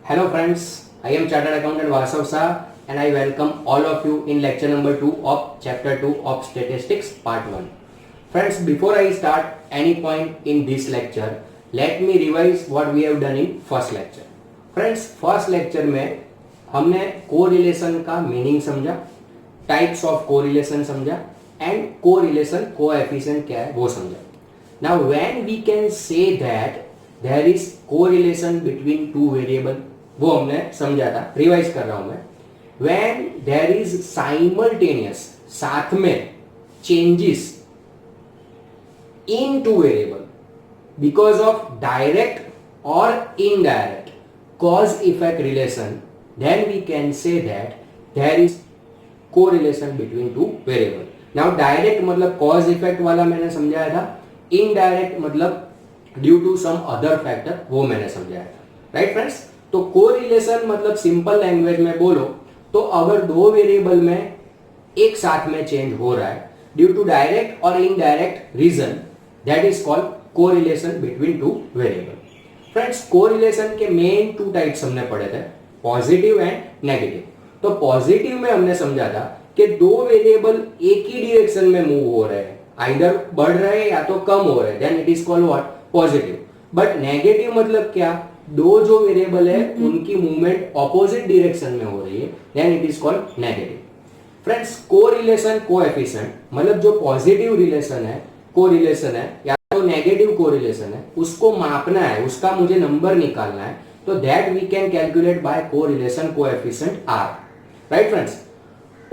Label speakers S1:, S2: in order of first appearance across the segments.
S1: Hello friends, I am Chartered Accountant Vasav Shah and I welcome all of you in lecture number 2 of chapter 2 of Statistics part 1. Friends, before I start any point in this lecture, let me revise what we have done in first lecture. Friends, first lecture में हमने correlation का meaning समझा, types of correlation समझा and correlation coefficient क्या है वो समझा. Now when we can say that there is correlation between two variable, वो हमने समझा था, रिवाइज कर रहा हूं मैं. When there is simultaneous, साथ में changes in two variable because of direct or indirect cause effect relation, then we can say that there is correlation between two variable. Now direct मतलब cause effect वाला मैंने समझाया था, indirect मतलब due to some other factor वो मैंने समझाया था. राइट फ्रेंड्स, तो कोरिलेशन मतलब सिंपल लैंग्वेज में बोलो तो अगर दो वेरिएबल में एक साथ में चेंज हो रहा है ड्यू टू डायरेक्ट और indirect reason, that is called correlation between two variable. Friends, correlation के मेन टू टाइप्स हमने पढ़े थे, पॉजिटिव एंड नेगेटिव. तो पॉजिटिव में हमने समझा था कि दो वेरिएबल एक ही डायरेक्शन में मूव हो रहे हैं, आइदर बढ़ रहे हैं या तो कम हो रहे हैं, then it is called what, positive. But negative मतलब क्या, दो जो वेरिएबल है उनकी मूवमेंट ऑपोजिट डायरेक्शन में हो रही है, then it is called negative. Friends, correlation coefficient मतलब जो पॉजिटिव रिलेशन है, कोरिलेशन है या तो नेगेटिव कोरिलेशन है, उसको मापना है, उसका मुझे नंबर निकालना है, तो that we can calculate by correlation coefficient R. Right friends,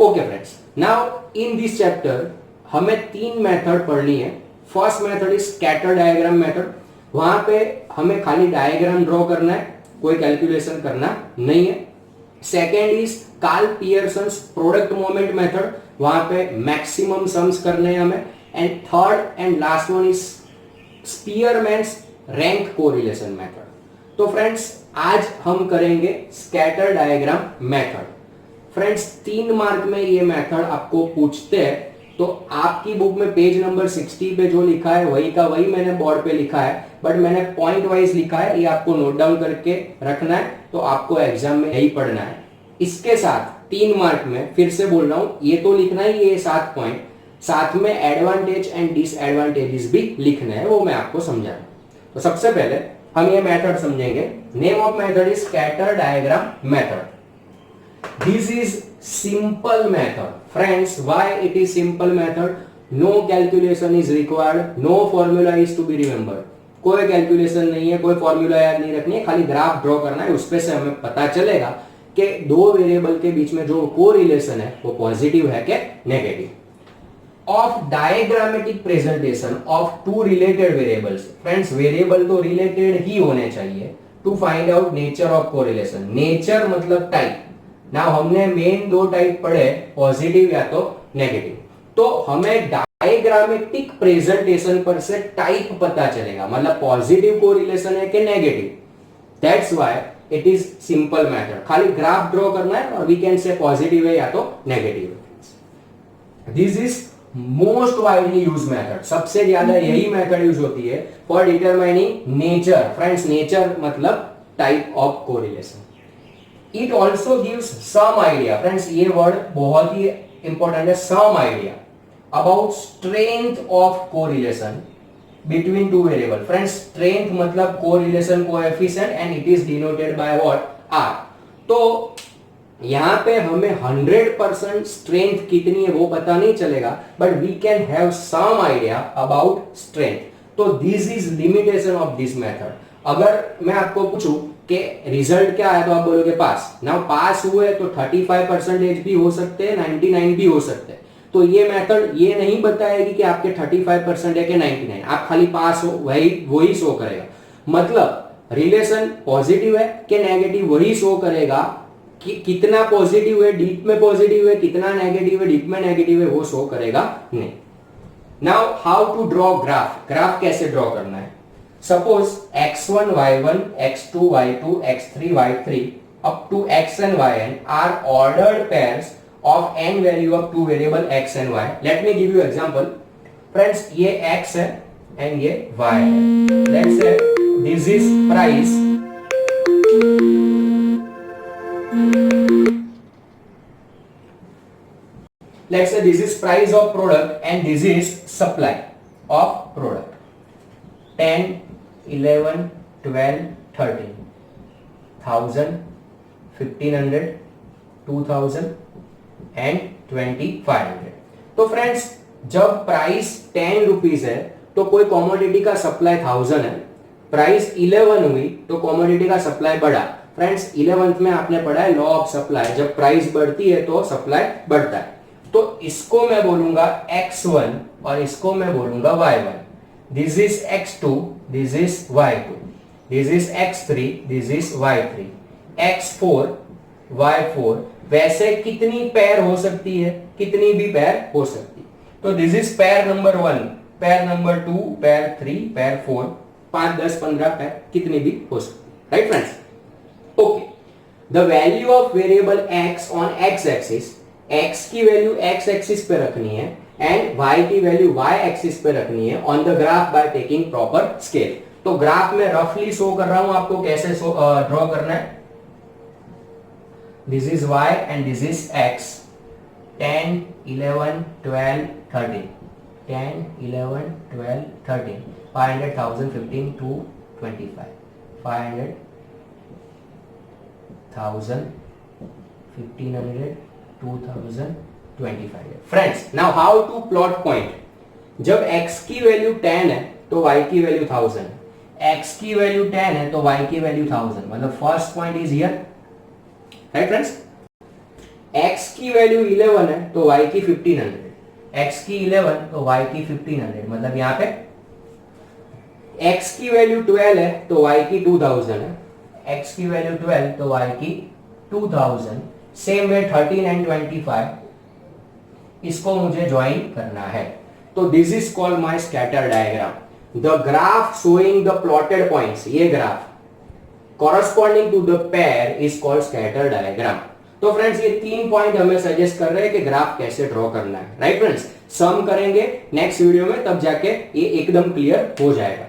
S1: okay friends. Now in this chapter हमें तीन मेथड पढ़नी है. First method is scatter diagram method. वहां पे हमें खाली डायग्राम ड्रॉ करना है, कोई कैलकुलेशन करना नहीं है. Second is Karl Pearson's product moment method. वहां पे मैक्सिमम सम्स करने हैं हमें. And third and last one is Spearman's rank correlation method. तो फ्रेंड्स, आज हम करेंगे scatter diagram method. Friends, 3 mark में ये मेथड आपको पूछते हैं, तो आपकी बुक में पेज नंबर 60 पे जो लिखा है वही का वही मैंने बोर्ड पे लिखा है, बट मैंने पॉइंट वाइज लिखा है, ये आपको नोट डाउन करके रखना है, तो आपको एग्जाम में यही पढ़ना है. इसके साथ 3 मार्क में फिर से बोल रहा हूं, ये तो लिखना ही, ये 7 पॉइंट, साथ में एडवांटेज एंड डिसएडवांटेजेस भी लिखना है, वो मैं आपको समझा. तो सबसे पहले हम ये मेथड समझेंगे. Name of method is scatter diagram method. This is simple method. Friends, why it is simple method? No calculation is required. No formula is to be remembered. कोई कैलकुलेशन नहीं है, कोई फॉर्मूला याद नहीं रखनी है, खाली ग्राफ ड्रॉ करना है. उसपे से हमें पता चलेगा कि दो वेरिएबल के बीच में जो कोरिलेशन है वो पॉजिटिव है कि negative. Of diagrammatic presentation of two related variables. Friends, variable तो रिलेटेड ही होने चाहिए. To find out nature of correlation. Nature मतलब टाइप. ना हमने मेन 2 टाइप पढ़े, पॉजिटिव या तो नेगेटिव. तो हमें डायग्रामेटिक प्रेजेंटेशन पर से टाइप पता चलेगा, मतलब पॉजिटिव कोरिलेशन है कि negative. That's why it is simple method. खाली ग्राफ ड्रॉ करना है और वी कैन से पॉजिटिव है या तो नेगेटिव है. This is most widely use method. सबसे ज्यादा यही मेथड यूज होती है for determining nature. Friends, nature मतलब type of correlation. It also gives some idea. Friends, ये वर्ड बहुत ही इंपॉर्टेंट है, some idea about strength of correlation between two variable. Friends, strength मतलब correlation coefficient and it is denoted by what? R. तो यहाँ पे हमें 100% strength कितनी है वो पता नहीं चलेगा, but we can have some idea about strength. तो this is limitation of this method. अगर मैं आपको पूछूं कि रिजल्ट क्या है तो आप बोलोगे पास. ना पास हुए तो 35% भी हो सकते हैं, 99 भी हो सकते हैं. तो ये मेथड ये नहीं बताएगी कि आपके 35% है कि 99. आप खाली पास हो वही शो करेगा. मतलब रिलेशन पॉजिटिव है कि नेगेटिव वही शो करेगा. कि कितना पॉजिटिव है डीप में पॉजिटिव है, कितना नेगेटिव है डीप में नेगेटिव है, वो शो करेगा नहीं. Now how to draw graph. Graph कैसे ड्रॉ करना है. Suppose x1, y1, x2, y2, x3, y3 up to x and yn are ordered pairs of n value of two variable x and y. Let me give you example. Friends, ये x है and ये y है. Let's say this is price let's say this is price of product and this is supply of product. 10, 11, 12, 13, 1000, 1500, 2000 and 2500. तो friends जब price 10 rupees है तो कोई commodity का सप्लाई 1000 है, प्राइस 11 हुई तो कॉमोडिटी का सप्लाई बढ़ा. फ्रेंड्स 11th में आपने पढ़ा है लॉ ऑफ सप्लाई, जब प्राइस बढ़ती है तो सप्लाई बढ़ता है. तो इसको मैं बोलूंगा x1 और इसको मैं बोलूंगा y1. This is x2, this is y2, this is x3, this is y3, x4, y4. वैसे कितनी पेयर हो सकती है? कितनी भी पेयर हो सकती है. तो this is pair number 1, pair number 2, pair 3, pair 4, 5, 10, 15 pair कितनी भी हो सकती है. Right friends? Okay. The value of variable x on x axis, x की वैल्यू x एक्सिस पे रखनी है एंड y की वैल्यू y एक्सिस पे रखनी है on the graph by taking proper scale. तो ग्राफ में रफली शो कर रहा हूं आपको कैसे ड्रॉ करना है. This is y and this is x. 10, 11, 12, 13. 10, 11, 12, 13. 500, 1000, 15, 2, 25. 500, 1000, 1500, 2000, 2500. Friends, now how to plot point? जब x की वैल्यू 10 है तो y की वैल्यू 1000. x की वैल्यू 10 है तो y की वैल्यू 1000. मतलब first point is here. Right friends? x की वैल्यू 11 है तो y की 1500, x की 11 तो y की 1500. मतलब यहां पे x की वैल्यू 12 है तो y की 2000 है, x की वैल्यू 12 तो y की 2000. सेम वे 13 एंड 25 इसको मुझे ज्वाइन करना है. तो this is called my scatter diagram. The graph showing the plotted points, ये graph corresponding to the pair is called scatter diagram. तो फ्रेंड्स ये 3 पॉइंट हमें सजेस्ट कर रहे हैं कि ग्राफ कैसे ड्रॉ करना है. Right friends? सम करेंगे नेक्स्ट वीडियो में, तब जाके ये एकदम क्लियर हो जाएगा.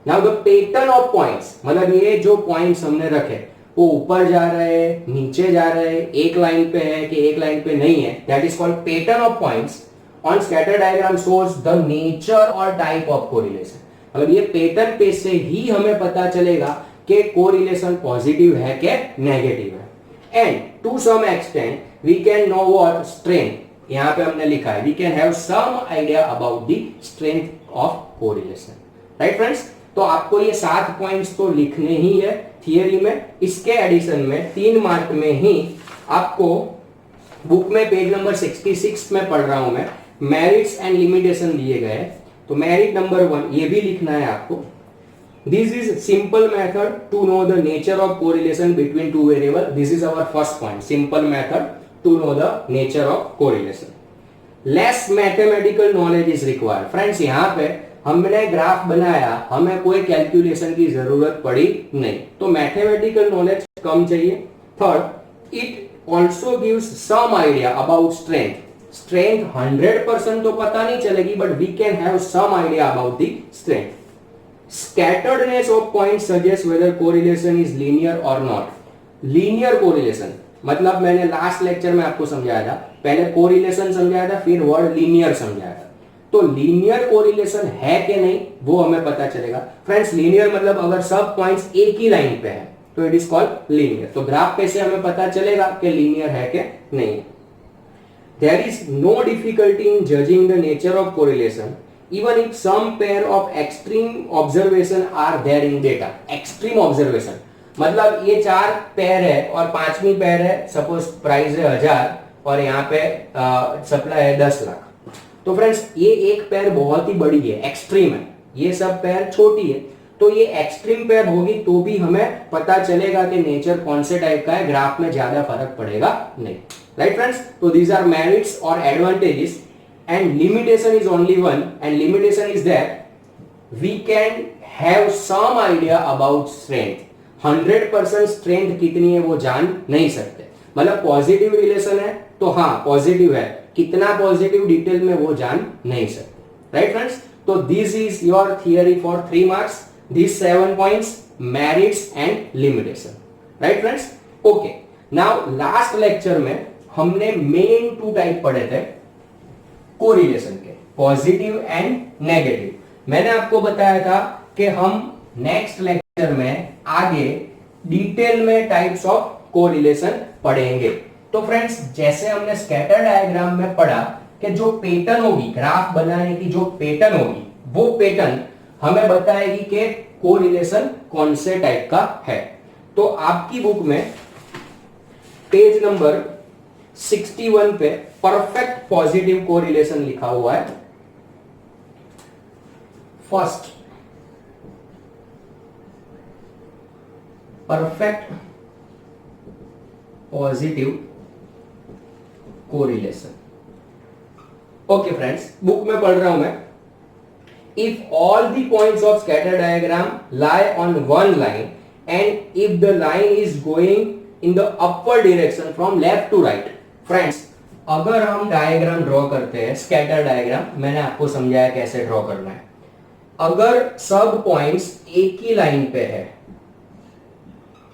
S1: Now the pattern of points, मतलब ये जो पॉइंट्स हमने रखे वो ऊपर जा रहे हैं, नीचे जा रहे हैं, एक लाइन पे है कि एक लाइन पे नहीं है, that is called pattern of points on scatter diagram shows the nature और टाइप ऑफ कोरिलेशन. मतलब ये पैटर्न पे से ही हमें पता चलेगा कि कोरिलेशन पॉजिटिव है कि नेगेटिव है. And to some extent we can know what strength, यहां पे हमने लिखा है we can have some idea about the strength of correlation. Right friends? तो आपको ये 7 पॉइंट्स तो लिखने ही है थियरी में. इसके एडिशन में 3 मार्क में ही आपको बुक में पेज नंबर 66 में पढ़ रहा हूं मैं, मेरिट्स एंड लिमिटेशन दिए गए. तो मेरिट नंबर 1 ये भी लिखना है आपको. This is simple method to know the nature of correlation between two variables. This is our first point. Simple method to know the nature of correlation. Less mathematical knowledge is required. Friends, यहाँ पे हमने graph बनाया, हमें कोई calculation की जरूरत पड़ी नहीं, तो मैथमेटिकल नॉलेज कम चाहिए. Third, it also gives some idea about strength. Strength 100% तो पता नहीं चलेगी, but we can have some idea about the strength. Scatteredness of points suggests whether correlation is linear or not. Linear correlation मतलब मैंने last lecture में आपको समझाया था, पहले कोरिलेशन समझाया था, फिर वर्ड लीनियर समझाया था. तो लीनियर कोरिलेशन है कि नहीं वो हमें पता चलेगा. फ्रेंड्स, लीनियर मतलब अगर सब पॉइंट्स एक ही लाइन पे है तो इट इज कॉल्ड लीनियर. तो ग्राफ पे से हमें पता चलेगा कि लीनियर है कि नहीं. There is no difficulty in judging the nature of correlation even if some pair of extreme observation are there in data. Extreme observation मतलब ये 4 पेयर है और 5वीं पेयर है, सपोज प्राइस है 1000 और यहाँ पे सप्लाई है 10 लाख. तो फ्रेंड्स ये एक पेयर बहुत ही बड़ी है, एक्सट्रीम है, ये सब पेयर छोटी है. तो ये एक्सट्रीम पेयर होगी तो भी हमें पता चलेगा कि नेचर कौन से टाइप का है, ग्राफ में ज्यादा फर्क पड़ेगा नहीं. Right friends? तो दीज आर मेरिट्स और advantages. And limitation is only one, and limitation is that we can have some idea about strength. 100% strength कितनी है वो जान नहीं सकते. मतलब पॉजिटिव रिलेशन है तो हाँ पॉजिटिव है, कितना पॉजिटिव डिटेल में वो जान नहीं सकते. Right friends? तो this is your theory for 3 marks. This 7 points, merits and limitation. Right friends? Okay. Now last lecture में हमने मेन 2 टाइप पढ़े थे. कोरिलेशन के, पॉजिटिव एंड नेगेटिव। मैंने आपको बताया था कि हम नेक्स्ट लेक्चर में आगे डिटेल में टाइप्स ऑफ कोरिलेशन पढ़ेंगे। तो फ्रेंड्स, जैसे हमने स्कैटर डायग्राम में पढ़ा कि जो पैटर्न होगी, ग्राफ बनाने की जो पैटर्न होगी, वो पैटर्न हमें बताएगी कि कोरिलेशन कौन से टाइप का है। तो आपकी बुक में पेज नंबर 61 पे परफेक्ट पॉजिटिव कोरिलेशन लिखा हुआ है। First, perfect positive correlation. Okay friends, book में पढ़ रहा हूं मैं। If all the points of scatter diagram lie on one line and if the line is going in the upward direction from left to right. Friends, अगर हम diagram draw करते हैं, scatter diagram, मैंने आपको समझाया कैसे ड्रॉ करना है। अगर सब पॉइंट्स एक ही लाइन पे है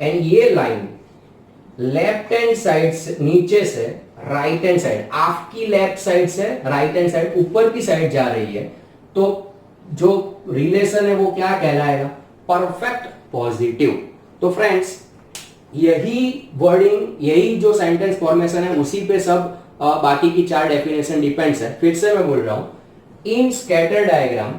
S1: एंड ये लाइन लेफ्ट हैंड साइड से, नीचे से राइट हैंड साइड, आपकी लेफ्ट साइड से राइट हैंड साइड ऊपर की साइड जा रही है, तो जो रिलेशन है वो क्या कहलाएगा? Perfect positive. तो फ्रेंड्स, यही वर्डिंग, यही जो सेंटेंस फॉर्मेशन है, उसी पे सब बाकी की चार डेफिनेशन डिपेंड्स है। फिर से मैं बोल रहा हूं, in scatter diagram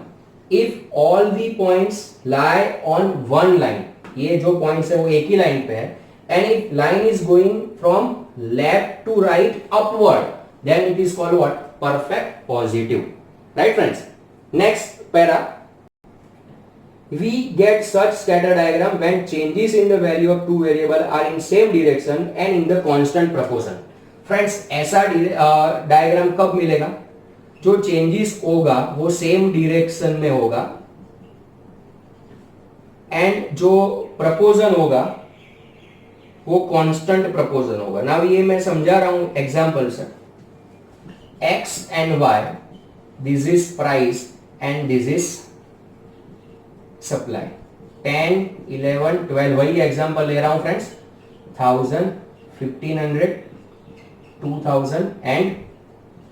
S1: if all the points lie on one line, ये जो पॉइंट्स है वो एक ही लाइन पे है, and if line is going from left to right upward, then it is called what? Perfect positive. Right friends, next para, we get such scatter diagram when changes in the value of two variable are in same direction and in the constant proportion। Friends, ऐसा diagram कब मिलेगा? जो changes होगा वो same direction में होगा and जो प्रपोजन होगा वो कांस्टेंट प्रपोजन होगा। नाउ ये मैं समझा रहा हूं एग्जांपल से। x and y, this is price and this is supply. 10, 11, 12, वही एग्जांपल ले रहा हूं फ्रेंड्स। 1000, 1500, 2000 एंड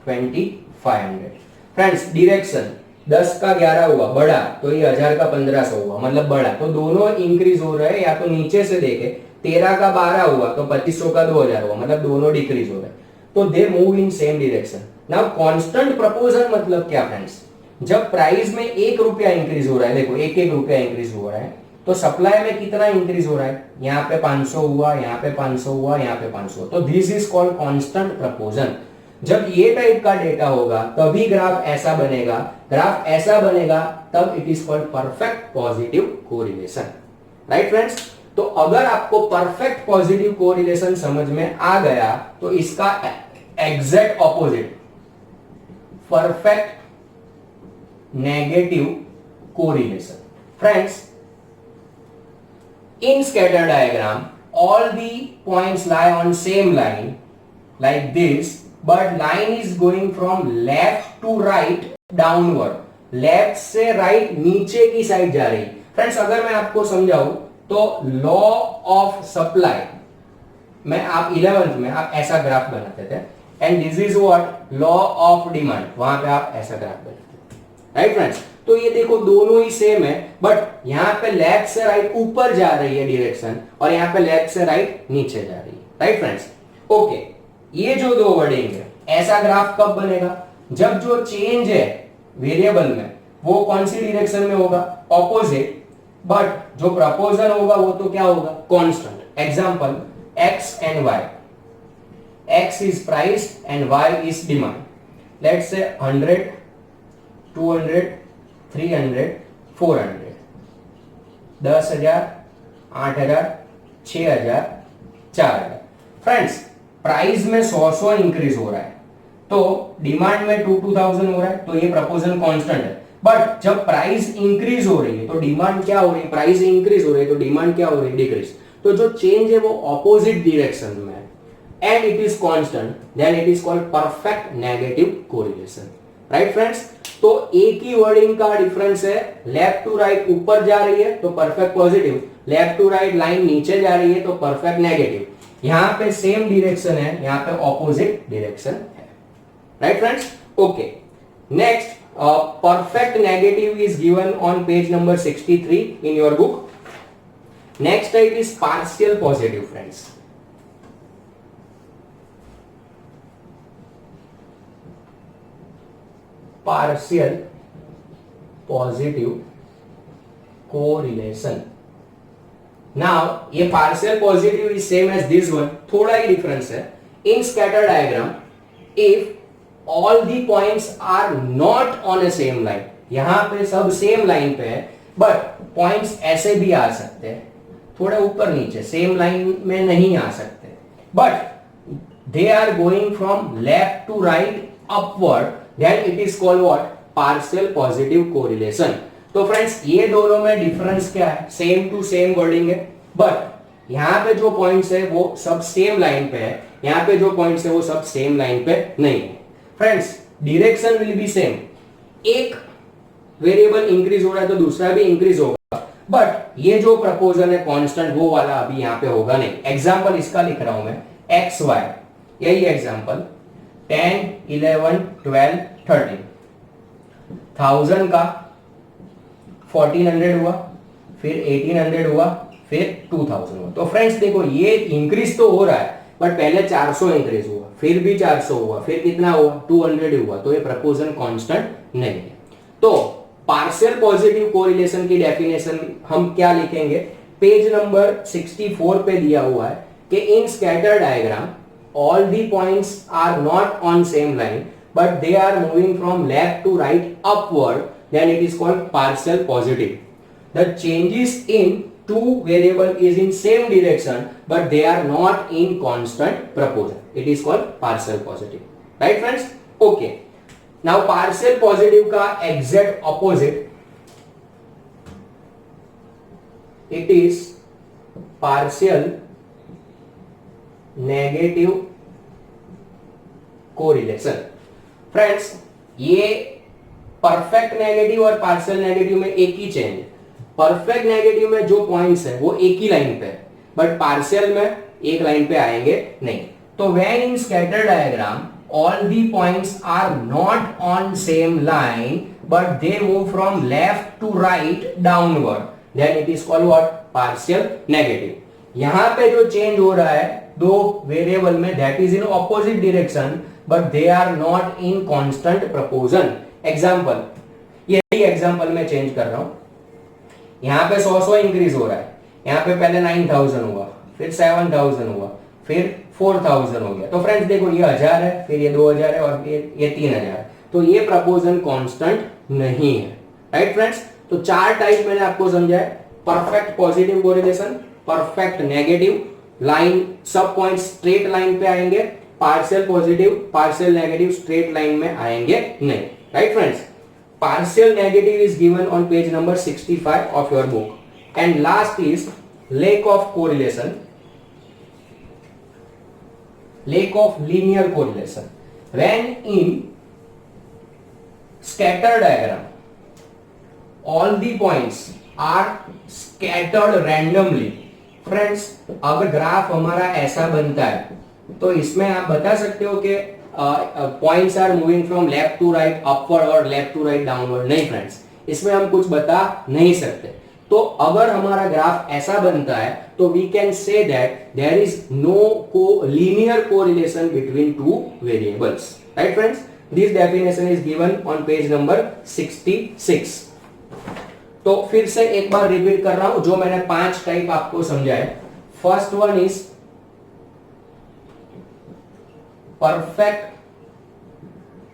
S1: 2500। फ्रेंड्स, डायरेक्शन 10 का 11 हुआ बड़ा, तो ये 1000 का 1500 हुआ, मतलब बड़ा। तो दोनों इंक्रीज हो रहे हैं, या तो नीचे से देखे 13 का 12 हुआ तो 2500 का 2000 हुआ, मतलब दोनों डिक्रीज हो रहे हैं। तो they move in same direction. Now constant proportion मतलब क्या फ्रेंड्स? जब प्राइस में 1 रुपया इंक्रीज हो रहा है, देखो 1 रुपया इंक्रीज हो रहा है, तो सप्लाई में कितना इंक्रीज हो रहा है? यहाँ पे 500 हुआ, यहाँ पे 500 हुआ, यहाँ पे 500। तो दिस इज कॉल्ड कांस्टेंट प्रपोजन। जब ये टाइप का डेटा होगा तभी ग्राफ ऐसा बनेगा। ग्राफ ऐसा बनेगा तब it is called perfect positive correlation. Right friends, तो अगर आपको परफेक्ट पॉजिटिव कोरिलेशन समझ में आ गया तो इसका exact opposite perfect negative correlation. Friends, in scatter diagram all the points lie on same line like this, but line is going from left to right downward, left से right नीचे की side जा रही। फ्रेंड्स, अगर मैं आपको समझाऊं तो लॉ ऑफ सप्लाई में आप 11th में आप ऐसा ग्राफ बनाते थे, and this is what? Law of demand. वहां पे आप ऐसा ग्राफ बनाते थे। राइट फ्रेंड्स, तो ये देखो दोनों ही सेम है, बट यहाँ पे लेफ्ट से राइट ऊपर जा रही है डायरेक्शन, और यहाँ पे लेफ्ट से राइट नीचे जा रही है। राइट फ्रेंड्स, ओके, ये जो दो वर्डिंग है, ऐसा ग्राफ कब बनेगा? जब जो चेंज है वेरिएबल में वो कौन सी डायरेक्शन में होगा? ऑपोजिट, बट जो प्रपोजल होगा वो तो क्या होगा? Constant. Example, x and y, x is price and y is demand. Let's say 100, 200, 300, 400, 10,000, 8,000, 6,000, 4,000। Friends, price में 100 इंक्रीज हो रहा है, तो डिमांड में 2,000 हो रहा है, तो ये प्रपोजल कांस्टेंट है। बट जब प्राइस इंक्रीज हो रही है तो डिमांड क्या हो रही है? प्राइस इंक्रीज हो रही है तो डिमांड क्या हो रही है? डिक्रीज। तो जो चेंज है वो ऑपोजिट डायरेक्शन में है and it is constant, then it is called perfect negative correlation. Right friends, तो एक ही वर्डिंग का डिफरेंस है। लेफ्ट टू राइट ऊपर जा रही है तो perfect positive, left to right line नीचे जा रही है तो परफेक्ट नेगेटिव। यहां पे सेम डायरेक्शन है, यहां पे ऑपोजिट डायरेक्शन है। Right friends, okay, Next, perfect negative is given on page number 63 in your book. Next type is partial positive, friends. Partial positive correlation. Now, ये partial positive is same as this one. थोड़ा ही difference है. In scatter diagram, if all the points are not on a same line, यहाँ पे सब same line पे है, but points ऐसे भी आ सकते हैं, थोड़ा ऊपर नीचे, same line में नहीं आ सकते, but they are going from left to right upward, then it is called what? Partial positive correlation. तो फ्रेंड्स ये दोनों में डिफरेंस क्या है? सेम टू सेम वर्डिंग है, बट यहाँ पे जो पॉइंट्स है वो सब सेम लाइन पे है, यहाँ पे जो पॉइंट्स है वो सब सेम लाइन पे नहीं है. Friends direction will be same. एक वेरिएबल इंक्रीज हो रहा है तो दूसरा भी इंक्रीज होगा, बट ये जो प्रपोजल है कांस्टेंट वो वाला अभी यहाँ पे होगा नहीं. एग्जांपल इसका लिख रहा हूं मैं, एक्स वाई, यही एग्जांपल 10, 11, 12, 13, 1000 का 1400 हुआ, फिर 1800 हुआ, फिर 2000 हुआ. तो फ्रेंड्स देखो ये इंक्रीज तो हो रहा है, बट पहले 400 इंक्रीज हुआ, फिर भी 400 हुआ, फिर कितना हुआ? 200 हुआ. तो ये प्रपोजल कांस्टेंट नहीं है. तो पार्शियल पॉजिटिव कोरिलेशन की डेफिनेशन हम क्या लिखेंगे? पेज नंबर 64 पे दिया हुआ है कि in scatter diagram all the points are not on same line but they are moving from left to right upward, then it is called partial positive. The changes in two variable is in same direction but they are not in constant proportion, it is called partial positive. Right friends? Okay, now partial positive का exact opposite, it is partial negative correlation. Friends ये perfect negative और partial negative में एक ही change है. Perfect negative में जो points है वो एक ही लाइन पे है, बट पार्शियल में एक लाइन पे आएंगे नहीं. तो when in scatter diagram all the points are not on same line but they move from left to right downward, then it is called what? Partial negative. यहां पे जो चेंज हो रहा है दो वेरिएबल में, that is in opposite direction but they are not in constant proportion. Example, यही example में चेंज कर रहा हूं. यहां पे 100 इंक्रीज हो रहा है, यहां पे पहले 9000 हुआ, फिर 7000 हुआ, फिर 4000 हो गया. तो फ्रेंड्स देखो ये 1000 है, फिर ये 2000 है और ये 3000 है. तो ये प्रोपोर्शन कांस्टेंट नहीं है. Right friends? तो चार टाइप मैंने आपको समझाया: perfect positive correlation, perfect negative, line सब पॉइंट स्ट्रेट लाइन पे आएंगे, partial positive, partial negative straight line में आएंगे नहीं. Right friends? Partial negative is given on page number 65 of your book. And last is lack of correlation, lack of linear correlation. When in scatter diagram all the points are scattered randomly. Friends अगर graph हमारा ऐसा बनता है तो इसमें आप बता सकते हो कि points are moving from left to right upward और लेफ्ट टू राइट डाउनवर्ड. नहीं फ्रेंड्स, इसमें हम कुछ बता नहीं सकते. तो अगर हमारा ग्राफ ऐसा बनता है तो we can say that there is no linear correlation between two variables. Right friends? This definition is given on page number 66. तो फिर से एक बार रिपीट कर रहा हूं जो मैंने 5 टाइप आपको समझाया. First one is perfect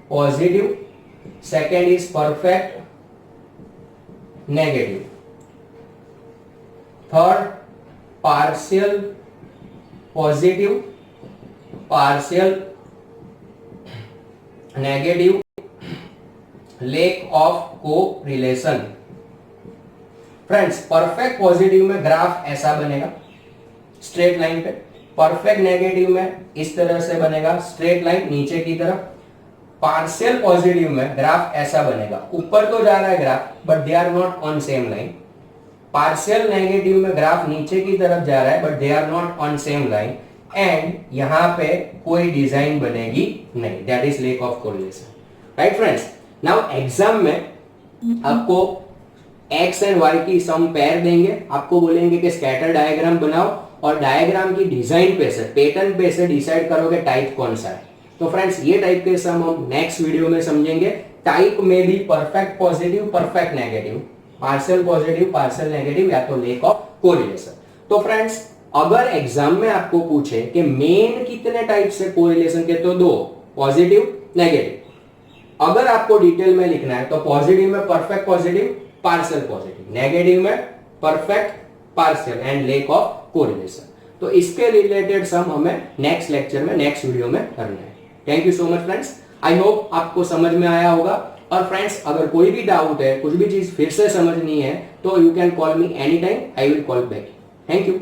S1: positive, second is perfect negative, third partial positive, partial negative, lack of correlation. Friends perfect positive में ग्राफ ऐसा बनेगा स्ट्रेट लाइन पे, परफेक्ट नेगेटिव में इस तरह से बनेगा स्ट्रेट लाइन नीचे की तरफ, पार्शियल पॉजिटिव में ग्राफ ऐसा बनेगा, ऊपर तो जा रहा है graph but they are not on same line, partial negative में ग्राफ नीचे की तरफ जा रहा है but they are not on same line, and यहां पे कोई डिजाइन बनेगी नहीं, that is lack of correlation. Right friends? Now exam में आपको एक्स एंड वाई की सम पेयर देंगे, आपको बोलेंगे कि स्कैटर डायग्राम बनाओ और डायग्राम की डिजाइन पे से, पैटर्न पे से डिसाइड करोगे टाइप कौन सा है। तो फ्रेंड्स ये टाइप के सम हम नेक्स्ट वीडियो में समझेंगे। टाइप में भी perfect positive, perfect negative, partial positive, partial negative या तो लेक ऑफ कोरिलेशन। तो फ्रेंड्स अगर एग्जाम में आपको पूछे कि मेन कितने टाइप से कोरिलेशन के, तो दो, पॉजिटिव नेगेटिव। अगर आपको डिटेल में लिखना है तो पॉजिटिव में perfect positive, partial positive, negative में perfect partial and lack of correlation. तो इसके रिलेटेड सम हमें नेक्स्ट लेक्चर में, नेक्स्ट वीडियो में करना है। Thank you so much friends, I hope आपको समझ में आया होगा। और फ्रेंड्स अगर कोई भी डाउट है, कुछ भी चीज फिर से समझनी है, तो you can call me any time, I will call back. Thank you.